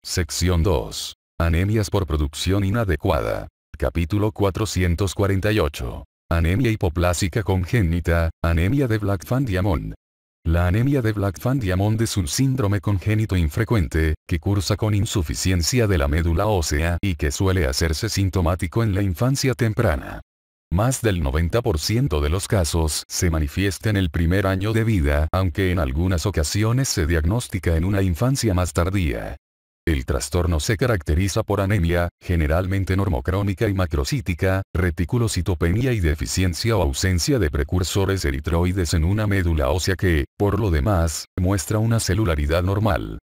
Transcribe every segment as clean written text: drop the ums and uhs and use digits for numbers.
Sección 2. Anemias por producción inadecuada. Capítulo 448. Anemia hipoplásica congénita, anemia de Black-Van-Diamond. La anemia de Black-Van-Diamond es un síndrome congénito infrecuente, que cursa con insuficiencia de la médula ósea y que suele hacerse sintomático en la infancia temprana. Más del 90% de los casos se manifiesta en el primer año de vida, aunque en algunas ocasiones se diagnostica en una infancia más tardía. El trastorno se caracteriza por anemia, generalmente normocrónica y macrocítica, reticulocitopenia y deficiencia o ausencia de precursores eritroides en una médula ósea que, por lo demás, muestra una celularidad normal.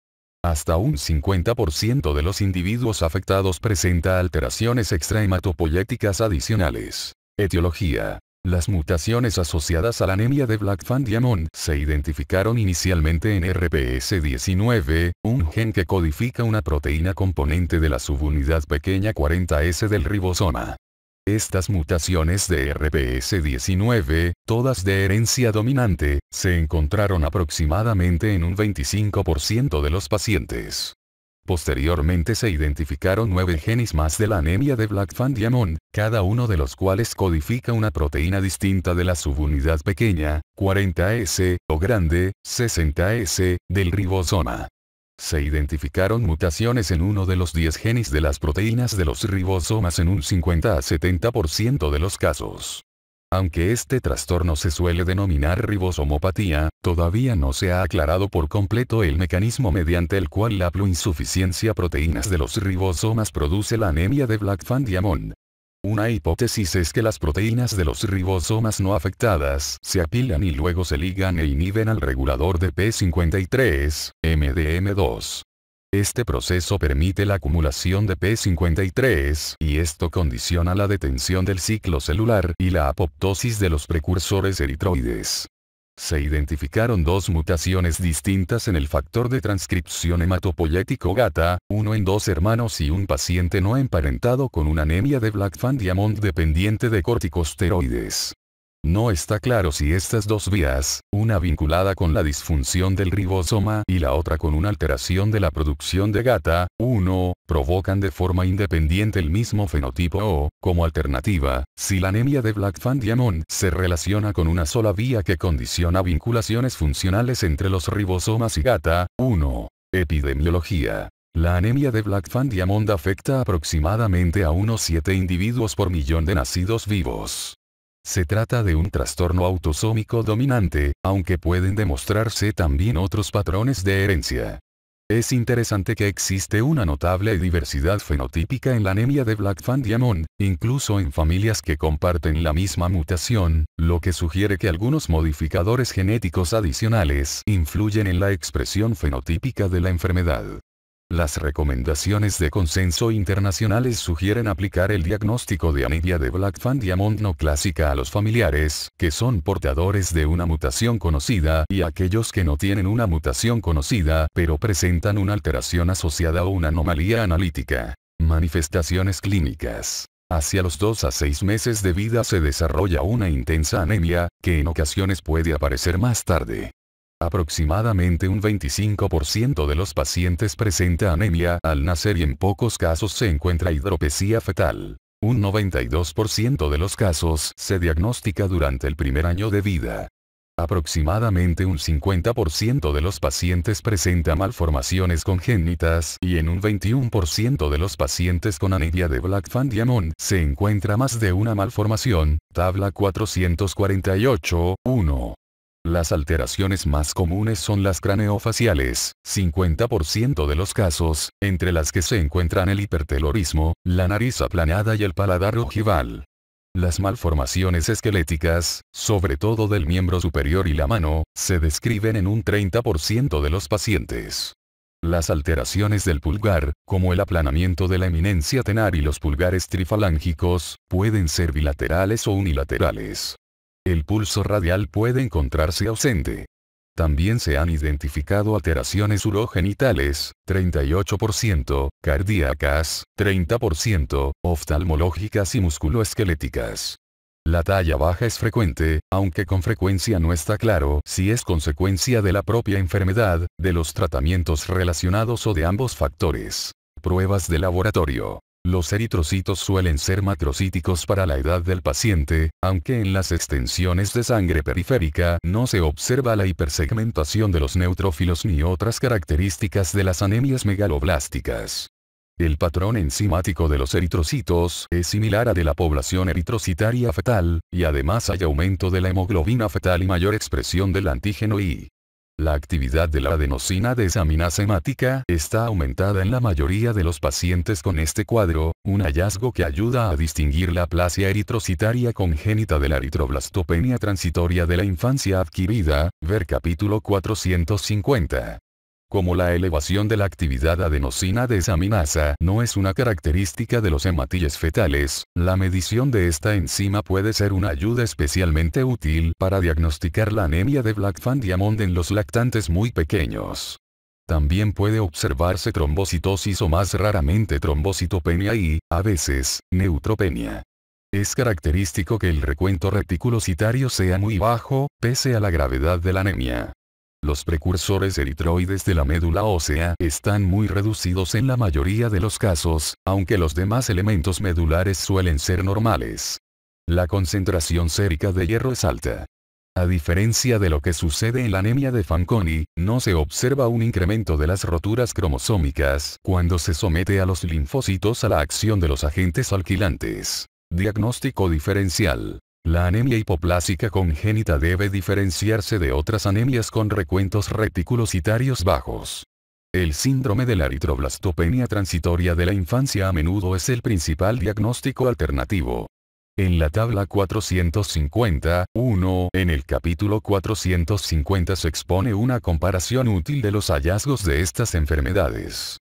Hasta un 50% de los individuos afectados presenta alteraciones extrahematopoyéticas adicionales. Etiología. Las mutaciones asociadas a la anemia de Black-Van-Diamond se identificaron inicialmente en RPS19, un gen que codifica una proteína componente de la subunidad pequeña 40S del ribosoma. Estas mutaciones de RPS19, todas de herencia dominante, se encontraron aproximadamente en un 25% de los pacientes. Posteriormente se identificaron 9 genes más de la anemia de Black-Van-Diamond, cada uno de los cuales codifica una proteína distinta de la subunidad pequeña, 40S, o grande, 60S, del ribosoma. Se identificaron mutaciones en uno de los 10 genes de las proteínas de los ribosomas en un 50 a 70% de los casos. Aunque este trastorno se suele denominar ribosomopatía, todavía no se ha aclarado por completo el mecanismo mediante el cual la haploinsuficiencia proteínas de los ribosomas produce la anemia de Black-Van-Diamond. Una hipótesis es que las proteínas de los ribosomas no afectadas se apilan y luego se ligan e inhiben al regulador de P53, MDM2. Este proceso permite la acumulación de P53, y esto condiciona la detención del ciclo celular y la apoptosis de los precursores eritroides. Se identificaron 2 mutaciones distintas en el factor de transcripción hematopoyético GATA, uno en 2 hermanos y un paciente no emparentado con una anemia de Black-Van-Diamond dependiente de corticosteroides. No está claro si estas dos vías, una vinculada con la disfunción del ribosoma y la otra con una alteración de la producción de GATA1, provocan de forma independiente el mismo fenotipo o, como alternativa, si la anemia de Black-Van-Diamond se relaciona con una sola vía que condiciona vinculaciones funcionales entre los ribosomas y GATA1. Epidemiología. La anemia de Black-Van-Diamond afecta aproximadamente a unos 7 individuos por millón de nacidos vivos. Se trata de un trastorno autosómico dominante, aunque pueden demostrarse también otros patrones de herencia. Es interesante que existe una notable diversidad fenotípica en la anemia de Black-Van-Diamond, incluso en familias que comparten la misma mutación, lo que sugiere que algunos modificadores genéticos adicionales influyen en la expresión fenotípica de la enfermedad. Las recomendaciones de consenso internacionales sugieren aplicar el diagnóstico de anemia de Black-Van-Diamond no clásica a los familiares, que son portadores de una mutación conocida, y a aquellos que no tienen una mutación conocida, pero presentan una alteración asociada o una anomalía analítica. Manifestaciones clínicas. Hacia los 2 a 6 meses de vida se desarrolla una intensa anemia, que en ocasiones puede aparecer más tarde. Aproximadamente un 25% de los pacientes presenta anemia al nacer y en pocos casos se encuentra hidropesía fetal. Un 92% de los casos se diagnostica durante el primer año de vida. Aproximadamente un 50% de los pacientes presenta malformaciones congénitas y en un 21% de los pacientes con anemia de Black-Van-Diamond se encuentra más de una malformación, tabla 448.1. Las alteraciones más comunes son las craneofaciales, 50% de los casos, entre las que se encuentran el hipertelorismo, la nariz aplanada y el paladar ojival. Las malformaciones esqueléticas, sobre todo del miembro superior y la mano, se describen en un 30% de los pacientes. Las alteraciones del pulgar, como el aplanamiento de la eminencia tenar y los pulgares trifalángicos, pueden ser bilaterales o unilaterales. El pulso radial puede encontrarse ausente. También se han identificado alteraciones urogenitales, 38%, cardíacas, 30%, oftalmológicas y musculoesqueléticas. La talla baja es frecuente, aunque con frecuencia no está claro si es consecuencia de la propia enfermedad, de los tratamientos relacionados o de ambos factores. Pruebas de laboratorio. Los eritrocitos suelen ser macrocíticos para la edad del paciente, aunque en las extensiones de sangre periférica no se observa la hipersegmentación de los neutrófilos ni otras características de las anemias megaloblásticas. El patrón enzimático de los eritrocitos es similar a de la población eritrocitaria fetal, y además hay aumento de la hemoglobina fetal y mayor expresión del antígeno I. La actividad de la adenosina desaminasa hemática está aumentada en la mayoría de los pacientes con este cuadro, un hallazgo que ayuda a distinguir la aplasia eritrocitaria congénita de la eritroblastopenia transitoria de la infancia adquirida, ver capítulo 450. Como la elevación de la actividad adenosina desaminasa no es una característica de los hematíes fetales, la medición de esta enzima puede ser una ayuda especialmente útil para diagnosticar la anemia de Blackfan-Diamond en los lactantes muy pequeños. También puede observarse trombocitosis o más raramente trombocitopenia y, a veces, neutropenia. Es característico que el recuento reticulocitario sea muy bajo, pese a la gravedad de la anemia. Los precursores eritroides de la médula ósea están muy reducidos en la mayoría de los casos, aunque los demás elementos medulares suelen ser normales. La concentración sérica de hierro es alta. A diferencia de lo que sucede en la anemia de Fanconi, no se observa un incremento de las roturas cromosómicas cuando se somete a los linfocitos a la acción de los agentes alquilantes. Diagnóstico diferencial. La anemia hipoplásica congénita debe diferenciarse de otras anemias con recuentos reticulocitarios bajos. El síndrome de la eritroblastopenia transitoria de la infancia a menudo es el principal diagnóstico alternativo. En la tabla 450.1, en el capítulo 450 se expone una comparación útil de los hallazgos de estas enfermedades.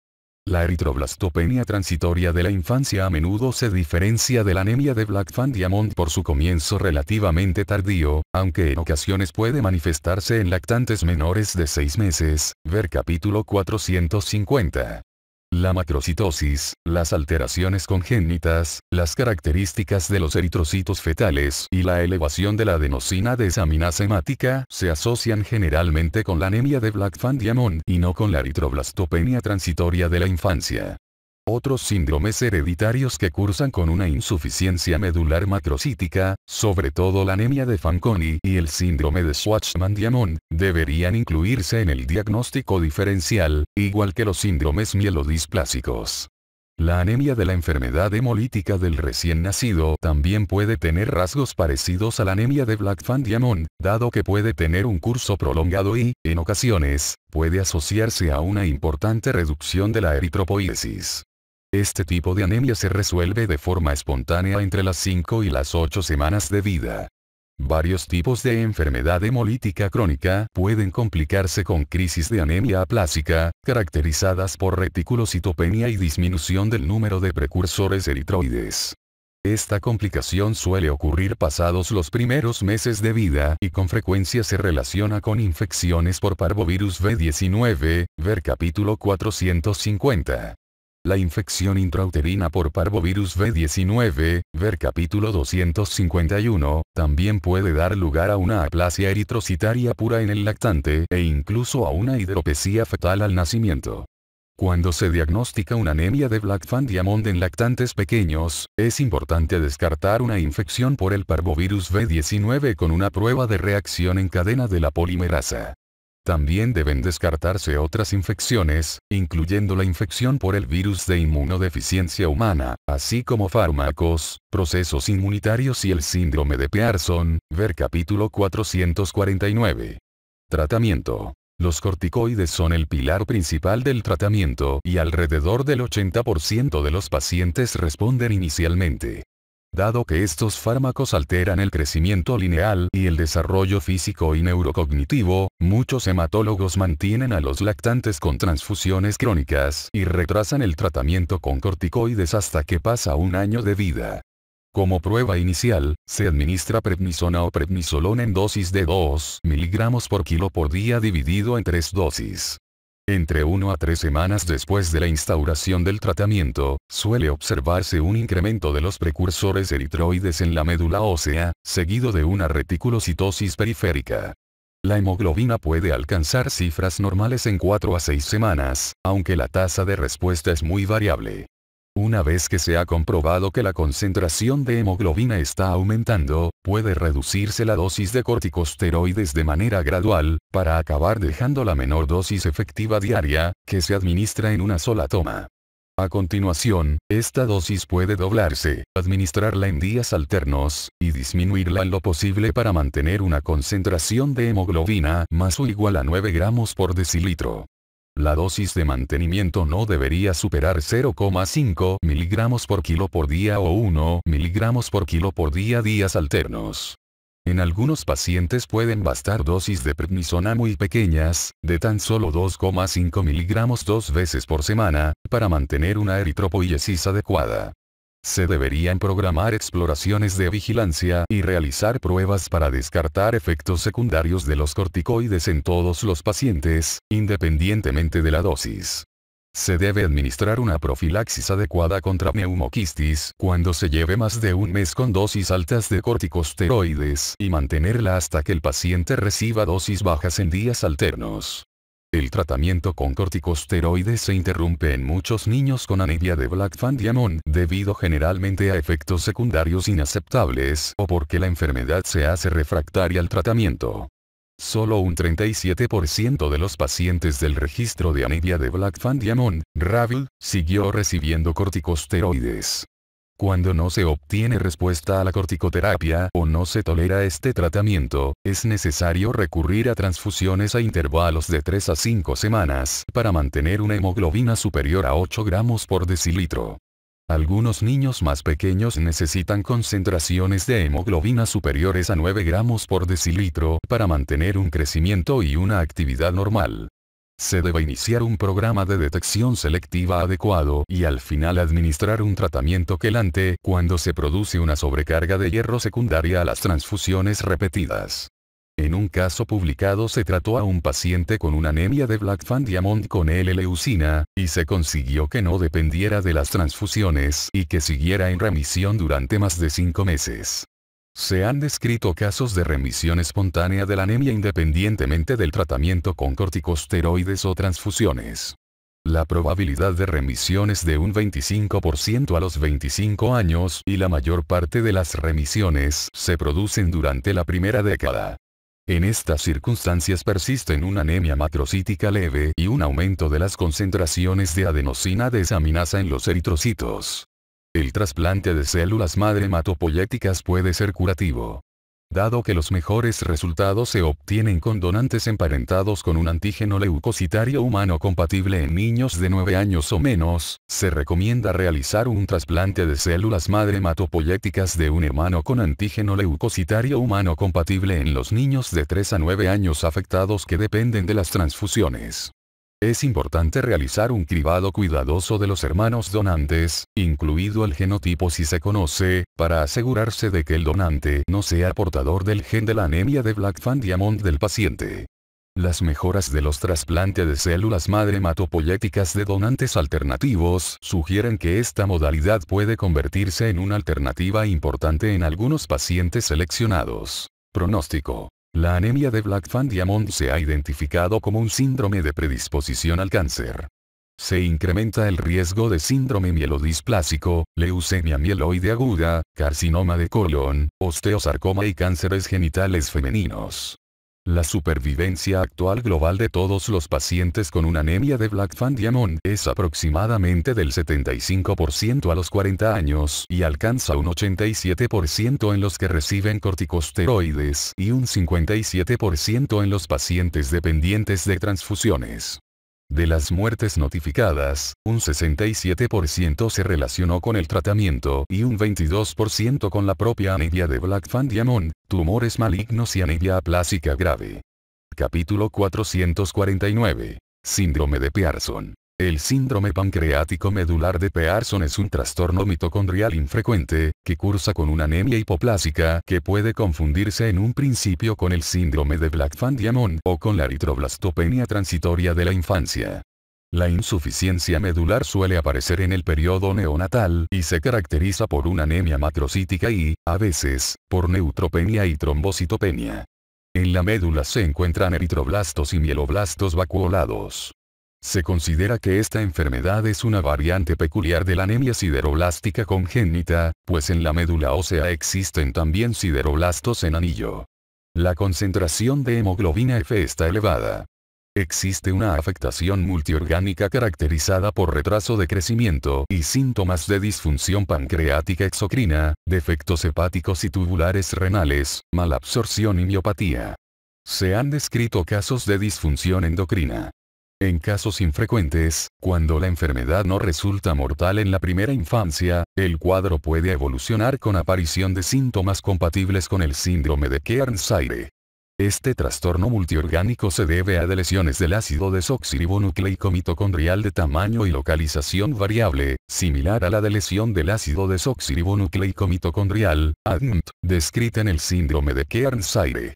La eritroblastopenia transitoria de la infancia a menudo se diferencia de la anemia de Blackfan-Diamond por su comienzo relativamente tardío, aunque en ocasiones puede manifestarse en lactantes menores de 6 meses, ver capítulo 450. La macrocitosis, las alteraciones congénitas, las características de los eritrocitos fetales y la elevación de la adenosina desaminasa hemática se asocian generalmente con la anemia de Blackfan-Diamond y no con la eritroblastopenia transitoria de la infancia. Otros síndromes hereditarios que cursan con una insuficiencia medular macrocítica, sobre todo la anemia de Fanconi y el síndrome de Shwachman-Diamond, deberían incluirse en el diagnóstico diferencial, igual que los síndromes mielodisplásicos. La anemia de la enfermedad hemolítica del recién nacido también puede tener rasgos parecidos a la anemia de Blackfan-Diamond, dado que puede tener un curso prolongado y, en ocasiones, puede asociarse a una importante reducción de la eritropoiesis. Este tipo de anemia se resuelve de forma espontánea entre las 5 y las 8 semanas de vida. Varios tipos de enfermedad hemolítica crónica pueden complicarse con crisis de anemia aplásica, caracterizadas por reticulocitopenia y disminución del número de precursores eritroides. Esta complicación suele ocurrir pasados los primeros meses de vida y con frecuencia se relaciona con infecciones por parvovirus B19, ver capítulo 450. La infección intrauterina por parvovirus B19, ver capítulo 251, también puede dar lugar a una aplasia eritrocitaria pura en el lactante e incluso a una hidropesía fetal al nacimiento. Cuando se diagnostica una anemia de Blackfan-Diamond en lactantes pequeños, es importante descartar una infección por el parvovirus B19 con una prueba de reacción en cadena de la polimerasa. También deben descartarse otras infecciones, incluyendo la infección por el virus de inmunodeficiencia humana, así como fármacos, procesos inmunitarios y el síndrome de Pearson, ver capítulo 449. Tratamiento. Los corticoides son el pilar principal del tratamiento y alrededor del 80% de los pacientes responden inicialmente. Dado que estos fármacos alteran el crecimiento lineal y el desarrollo físico y neurocognitivo, muchos hematólogos mantienen a los lactantes con transfusiones crónicas y retrasan el tratamiento con corticoides hasta que pasa un año de vida. Como prueba inicial, se administra prednisona o prednisolona en dosis de 2 mg por kilo por día dividido en 3 dosis. Entre 1 a 3 semanas después de la instauración del tratamiento, suele observarse un incremento de los precursores eritroides en la médula ósea, seguido de una reticulocitosis periférica. La hemoglobina puede alcanzar cifras normales en 4 a 6 semanas, aunque la tasa de respuesta es muy variable. Una vez que se ha comprobado que la concentración de hemoglobina está aumentando, puede reducirse la dosis de corticosteroides de manera gradual, para acabar dejando la menor dosis efectiva diaria, que se administra en una sola toma. A continuación, esta dosis puede doblarse, administrarla en días alternos, y disminuirla en lo posible para mantener una concentración de hemoglobina más o igual a 9 gramos por decilitro. La dosis de mantenimiento no debería superar 0,5 miligramos por kilo por día o 1 miligramos por kilo por día días alternos. En algunos pacientes pueden bastar dosis de prednisona muy pequeñas, de tan solo 2,5 miligramos 2 veces por semana, para mantener una eritropoiesis adecuada. Se deberían programar exploraciones de vigilancia y realizar pruebas para descartar efectos secundarios de los corticoides en todos los pacientes, independientemente de la dosis. Se debe administrar una profilaxis adecuada contra neumoquistis cuando se lleve más de un mes con dosis altas de corticosteroides y mantenerla hasta que el paciente reciba dosis bajas en días alternos. El tratamiento con corticosteroides se interrumpe en muchos niños con anemia de Blackfan-Diamond debido generalmente a efectos secundarios inaceptables o porque la enfermedad se hace refractaria al tratamiento. Solo un 37% de los pacientes del registro de anemia de Blackfan-Diamond, RAVL, siguió recibiendo corticosteroides. Cuando no se obtiene respuesta a la corticoterapia o no se tolera este tratamiento, es necesario recurrir a transfusiones a intervalos de 3 a 5 semanas para mantener una hemoglobina superior a 8 gramos por decilitro. Algunos niños más pequeños necesitan concentraciones de hemoglobina superiores a 9 gramos por decilitro para mantener un crecimiento y una actividad normal. Se debe iniciar un programa de detección selectiva adecuado y al final administrar un tratamiento quelante cuando se produce una sobrecarga de hierro secundaria a las transfusiones repetidas. En un caso publicado se trató a un paciente con una anemia de Blackfan-Diamond con L-leucina, y se consiguió que no dependiera de las transfusiones y que siguiera en remisión durante más de 5 meses. Se han descrito casos de remisión espontánea de la anemia independientemente del tratamiento con corticosteroides o transfusiones. La probabilidad de remisión es de un 25% a los 25 años y la mayor parte de las remisiones se producen durante la primera década. En estas circunstancias persisten una anemia macrocítica leve y un aumento de las concentraciones de adenosina desaminasa en los eritrocitos. El trasplante de células madre hematopoyéticas puede ser curativo. Dado que los mejores resultados se obtienen con donantes emparentados con un antígeno leucocitario humano compatible en niños de 9 años o menos, se recomienda realizar un trasplante de células madre hematopoyéticas de un hermano con antígeno leucocitario humano compatible en los niños de 3 a 9 años afectados que dependen de las transfusiones. Es importante realizar un cribado cuidadoso de los hermanos donantes, incluido el genotipo si se conoce, para asegurarse de que el donante no sea portador del gen de la anemia de Blackfan-Diamond del paciente. Las mejoras de los trasplantes de células madre hematopoyéticas de donantes alternativos sugieren que esta modalidad puede convertirse en una alternativa importante en algunos pacientes seleccionados. Pronóstico. La anemia de Blackfan-Diamond se ha identificado como un síndrome de predisposición al cáncer. Se incrementa el riesgo de síndrome mielodisplásico, leucemia mieloide aguda, carcinoma de colon, osteosarcoma y cánceres genitales femeninos. La supervivencia actual global de todos los pacientes con una anemia de Blackfan-Diamond es aproximadamente del 75% a los 40 años y alcanza un 87% en los que reciben corticosteroides y un 57% en los pacientes dependientes de transfusiones. De las muertes notificadas, un 67% se relacionó con el tratamiento y un 22% con la propia anemia de Blackfan-Diamond, tumores malignos y anemia aplásica grave. Capítulo 449. Síndrome de Pearson. El síndrome pancreático medular de Pearson es un trastorno mitocondrial infrecuente, que cursa con una anemia hipoplásica que puede confundirse en un principio con el síndrome de Blackfan-Diamond o con la eritroblastopenia transitoria de la infancia. La insuficiencia medular suele aparecer en el periodo neonatal y se caracteriza por una anemia macrocítica y, a veces, por neutropenia y trombocitopenia. En la médula se encuentran eritroblastos y mieloblastos vacuolados. Se considera que esta enfermedad es una variante peculiar de la anemia sideroblástica congénita, pues en la médula ósea existen también sideroblastos en anillo. La concentración de hemoglobina F está elevada. Existe una afectación multiorgánica caracterizada por retraso de crecimiento y síntomas de disfunción pancreática exocrina, defectos hepáticos y tubulares renales, malabsorción y miopatía. Se han descrito casos de disfunción endocrina. En casos infrecuentes, cuando la enfermedad no resulta mortal en la primera infancia, el cuadro puede evolucionar con aparición de síntomas compatibles con el síndrome de Kearns-Sayre. Este trastorno multiorgánico se debe a lesiones del ácido desoxirribonucleico mitocondrial de tamaño y localización variable, similar a la de lesión del ácido desoxirribonucleico mitocondrial, ADMT, descrita en el síndrome de Kearns-Sayre.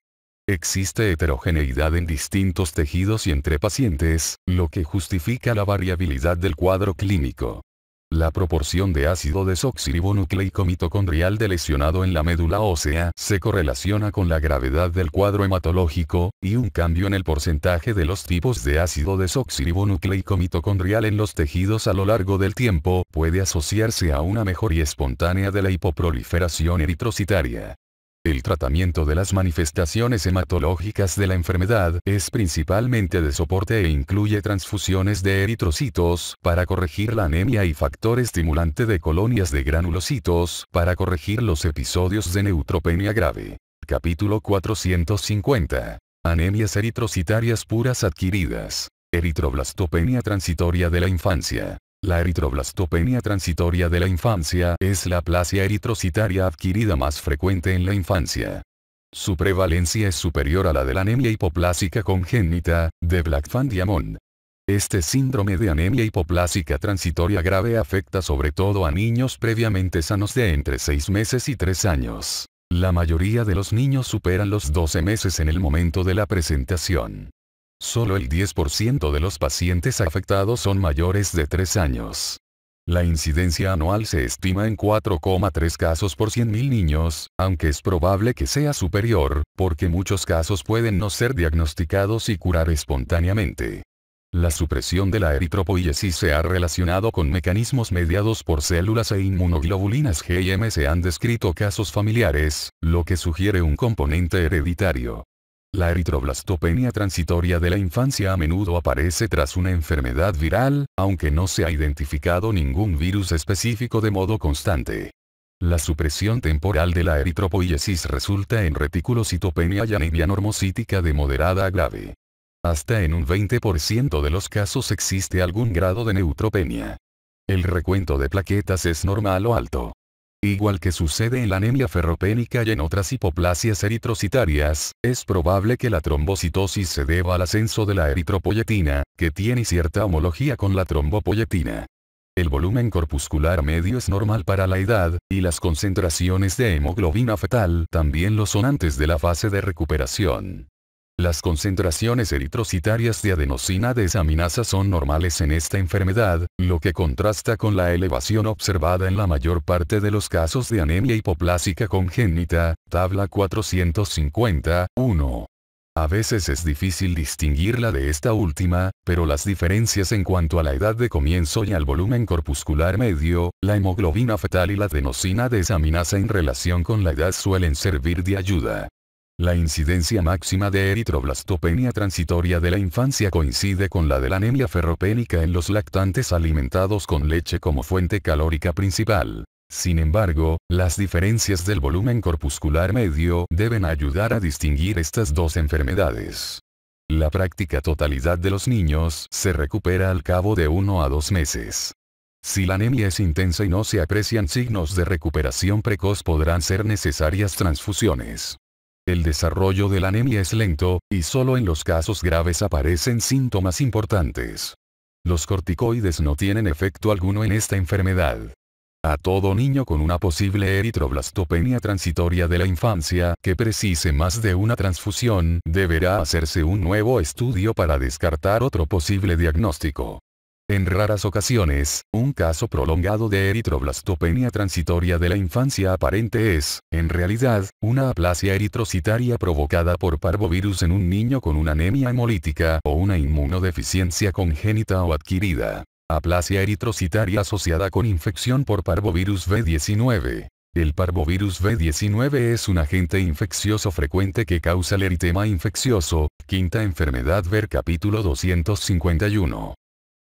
Existe heterogeneidad en distintos tejidos y entre pacientes, lo que justifica la variabilidad del cuadro clínico. La proporción de ácido desoxirribonucleico mitocondrial de lesionado en la médula ósea se correlaciona con la gravedad del cuadro hematológico, y un cambio en el porcentaje de los tipos de ácido desoxirribonucleico mitocondrial en los tejidos a lo largo del tiempo puede asociarse a una mejoría espontánea de la hipoproliferación eritrocitaria. El tratamiento de las manifestaciones hematológicas de la enfermedad es principalmente de soporte e incluye transfusiones de eritrocitos para corregir la anemia y factor estimulante de colonias de granulocitos para corregir los episodios de neutropenia grave. Capítulo 450. Anemias eritrocitarias puras adquiridas. Eritroblastopenia transitoria de la infancia. La eritroblastopenia transitoria de la infancia es la aplasia eritrocitaria adquirida más frecuente en la infancia. Su prevalencia es superior a la de la anemia hipoplásica congénita, de Blackfan-Diamond. Este síndrome de anemia hipoplásica transitoria grave afecta sobre todo a niños previamente sanos de entre 6 meses y 3 años. La mayoría de los niños superan los 12 meses en el momento de la presentación. Solo el 10% de los pacientes afectados son mayores de 3 años. La incidencia anual se estima en 4,3 casos por 100.000 niños, aunque es probable que sea superior, porque muchos casos pueden no ser diagnosticados y curar espontáneamente. La supresión de la eritropoiesis se ha relacionado con mecanismos mediados por células e inmunoglobulinas G y M. Se han descrito casos familiares, lo que sugiere un componente hereditario. La eritroblastopenia transitoria de la infancia a menudo aparece tras una enfermedad viral, aunque no se ha identificado ningún virus específico de modo constante. La supresión temporal de la eritropoiesis resulta en reticulocitopenia y anemia normocítica de moderada a grave. Hasta en un 20% de los casos existe algún grado de neutropenia. El recuento de plaquetas es normal o alto. Igual que sucede en la anemia ferropénica y en otras hipoplasias eritrocitarias, es probable que la trombocitosis se deba al ascenso de la eritropoyetina, que tiene cierta homología con la trombopoyetina. El volumen corpuscular medio es normal para la edad, y las concentraciones de hemoglobina fetal también lo son antes de la fase de recuperación. Las concentraciones eritrocitarias de adenosina desaminasa son normales en esta enfermedad, lo que contrasta con la elevación observada en la mayor parte de los casos de anemia hipoplásica congénita, tabla 450.1. A veces es difícil distinguirla de esta última, pero las diferencias en cuanto a la edad de comienzo y al volumen corpuscular medio, la hemoglobina fetal y la adenosina desaminasa en relación con la edad suelen servir de ayuda. La incidencia máxima de eritroblastopenia transitoria de la infancia coincide con la de la anemia ferropénica en los lactantes alimentados con leche como fuente calórica principal. Sin embargo, las diferencias del volumen corpuscular medio deben ayudar a distinguir estas dos enfermedades. La práctica totalidad de los niños se recupera al cabo de 1 a 2 meses. Si la anemia es intensa y no se aprecian signos de recuperación precoz, podrán ser necesarias transfusiones. El desarrollo de la anemia es lento, y solo en los casos graves aparecen síntomas importantes. Los corticoides no tienen efecto alguno en esta enfermedad. A todo niño con una posible eritroblastopenia transitoria de la infancia que precise más de una transfusión, deberá hacerse un nuevo estudio para descartar otro posible diagnóstico. En raras ocasiones, un caso prolongado de eritroblastopenia transitoria de la infancia aparente es, en realidad, una aplasia eritrocitaria provocada por parvovirus en un niño con una anemia hemolítica o una inmunodeficiencia congénita o adquirida. Aplasia eritrocitaria asociada con infección por parvovirus B19. El parvovirus B19 es un agente infeccioso frecuente que causa el eritema infeccioso, quinta enfermedad ver capítulo 251.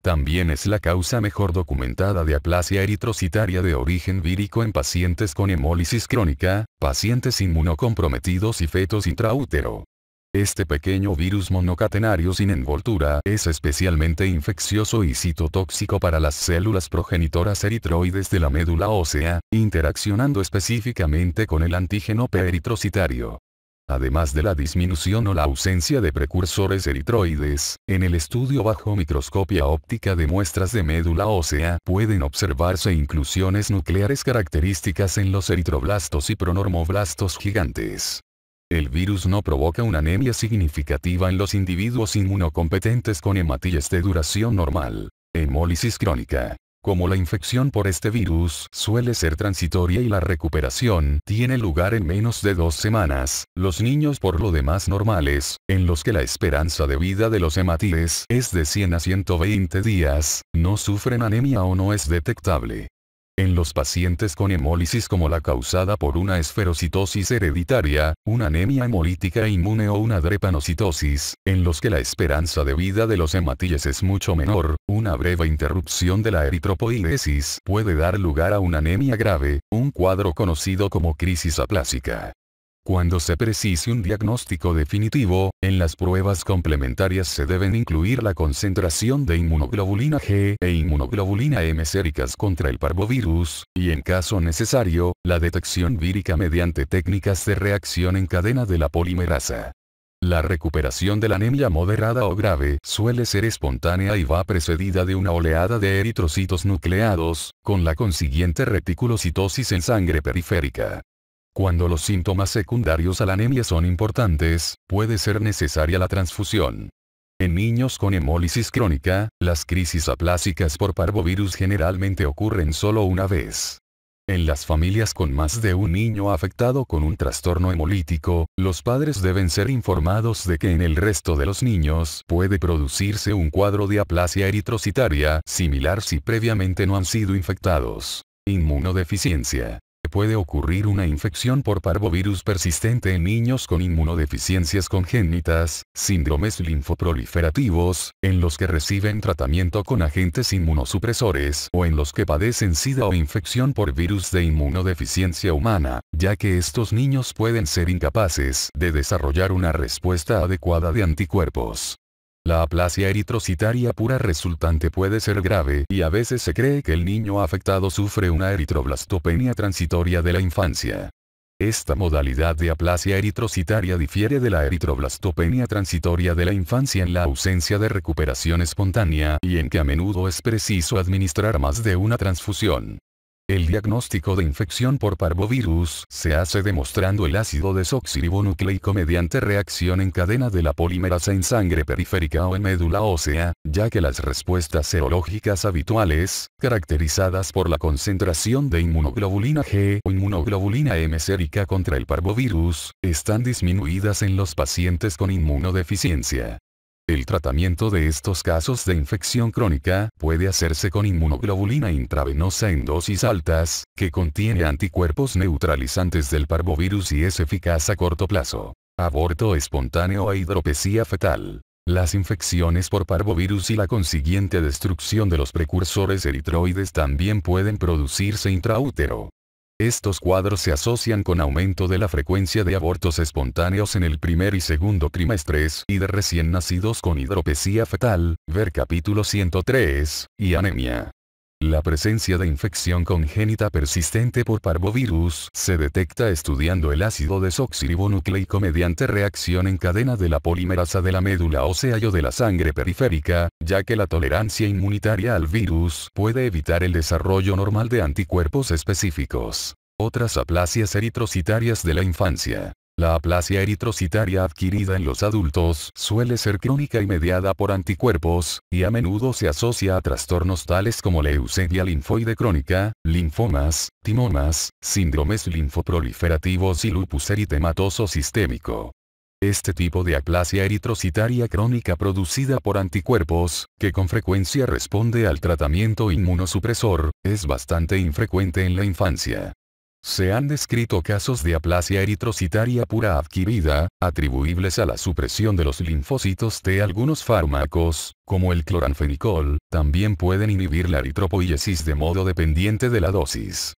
También es la causa mejor documentada de aplasia eritrocitaria de origen vírico en pacientes con hemólisis crónica, pacientes inmunocomprometidos y fetos intraútero. Este pequeño virus monocatenario sin envoltura es especialmente infeccioso y citotóxico para las células progenitoras eritroides de la médula ósea, interaccionando específicamente con el antígeno P eritrocitario. Además de la disminución o la ausencia de precursores eritroides, en el estudio bajo microscopia óptica de muestras de médula ósea pueden observarse inclusiones nucleares características en los eritroblastos y pronormoblastos gigantes. El virus no provoca una anemia significativa en los individuos inmunocompetentes con hematíes de duración normal. Hemólisis crónica. Como la infección por este virus suele ser transitoria y la recuperación tiene lugar en menos de 2 semanas, los niños por lo demás normales, en los que la esperanza de vida de los hematíes es de 100 a 120 días, no sufren anemia o no es detectable. En los pacientes con hemólisis como la causada por una esferocitosis hereditaria, una anemia hemolítica inmune o una drepanocitosis, en los que la esperanza de vida de los hematíes es mucho menor, una breve interrupción de la eritropoiesis puede dar lugar a una anemia grave, un cuadro conocido como crisis aplásica. Cuando se precise un diagnóstico definitivo, en las pruebas complementarias se deben incluir la concentración de inmunoglobulina G e inmunoglobulina M séricas contra el parvovirus, y en caso necesario, la detección vírica mediante técnicas de reacción en cadena de la polimerasa. La recuperación de la anemia moderada o grave suele ser espontánea y va precedida de una oleada de eritrocitos nucleados, con la consiguiente reticulocitosis en sangre periférica. Cuando los síntomas secundarios a la anemia son importantes, puede ser necesaria la transfusión. En niños con hemólisis crónica, las crisis aplásicas por parvovirus generalmente ocurren solo una vez. En las familias con más de un niño afectado con un trastorno hemolítico, los padres deben ser informados de que en el resto de los niños puede producirse un cuadro de aplasia eritrocitaria similar si previamente no han sido infectados. Inmunodeficiencia. Puede ocurrir una infección por parvovirus persistente en niños con inmunodeficiencias congénitas, síndromes linfoproliferativos, en los que reciben tratamiento con agentes inmunosupresores o en los que padecen SIDA o infección por virus de inmunodeficiencia humana, ya que estos niños pueden ser incapaces de desarrollar una respuesta adecuada de anticuerpos. La aplasia eritrocitaria pura resultante puede ser grave y a veces se cree que el niño afectado sufre una eritroblastopenia transitoria de la infancia. Esta modalidad de aplasia eritrocitaria difiere de la eritroblastopenia transitoria de la infancia en la ausencia de recuperación espontánea y en que a menudo es preciso administrar más de una transfusión. El diagnóstico de infección por parvovirus se hace demostrando el ácido desoxirribonucleico mediante reacción en cadena de la polimerasa en sangre periférica o en médula ósea, ya que las respuestas serológicas habituales, caracterizadas por la concentración de inmunoglobulina G o inmunoglobulina M sérica contra el parvovirus, están disminuidas en los pacientes con inmunodeficiencia. El tratamiento de estos casos de infección crónica puede hacerse con inmunoglobulina intravenosa en dosis altas, que contiene anticuerpos neutralizantes del parvovirus y es eficaz a corto plazo. Aborto espontáneo e hidropesía fetal. Las infecciones por parvovirus y la consiguiente destrucción de los precursores eritroides también pueden producirse intraútero. Estos cuadros se asocian con aumento de la frecuencia de abortos espontáneos en el primer y segundo trimestres y de recién nacidos con hidropesía fetal, ver capítulo 103, y anemia. La presencia de infección congénita persistente por parvovirus se detecta estudiando el ácido desoxirribonucleico mediante reacción en cadena de la polimerasa de la médula ósea y o de la sangre periférica, ya que la tolerancia inmunitaria al virus puede evitar el desarrollo normal de anticuerpos específicos. Otras aplasias eritrocitarias de la infancia. La aplasia eritrocitaria adquirida en los adultos suele ser crónica y mediada por anticuerpos, y a menudo se asocia a trastornos tales como leucemia linfoide crónica, linfomas, timomas, síndromes linfoproliferativos y lupus eritematoso sistémico. Este tipo de aplasia eritrocitaria crónica producida por anticuerpos, que con frecuencia responde al tratamiento inmunosupresor, es bastante infrecuente en la infancia. Se han descrito casos de aplasia eritrocitaria pura adquirida, atribuibles a la supresión de los linfocitos T. Algunos fármacos, como el cloranfenicol, también pueden inhibir la eritropoiesis de modo dependiente de la dosis.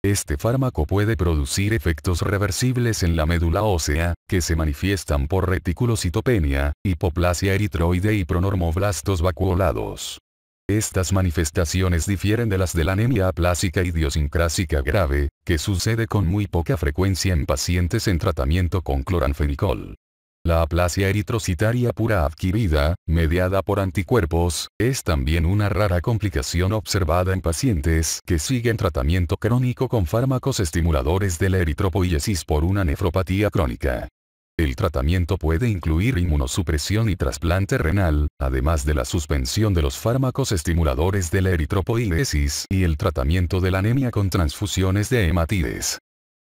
Este fármaco puede producir efectos reversibles en la médula ósea, que se manifiestan por reticulocitopenia, hipoplasia eritroide y pronormoblastos vacuolados. Estas manifestaciones difieren de las de la anemia aplásica idiosincrásica grave, que sucede con muy poca frecuencia en pacientes en tratamiento con cloranfenicol. La aplasia eritrocitaria pura adquirida, mediada por anticuerpos, es también una rara complicación observada en pacientes que siguen tratamiento crónico con fármacos estimuladores de la eritropoiesis por una nefropatía crónica. El tratamiento puede incluir inmunosupresión y trasplante renal, además de la suspensión de los fármacos estimuladores de la eritropoiesis y el tratamiento de la anemia con transfusiones de hematides.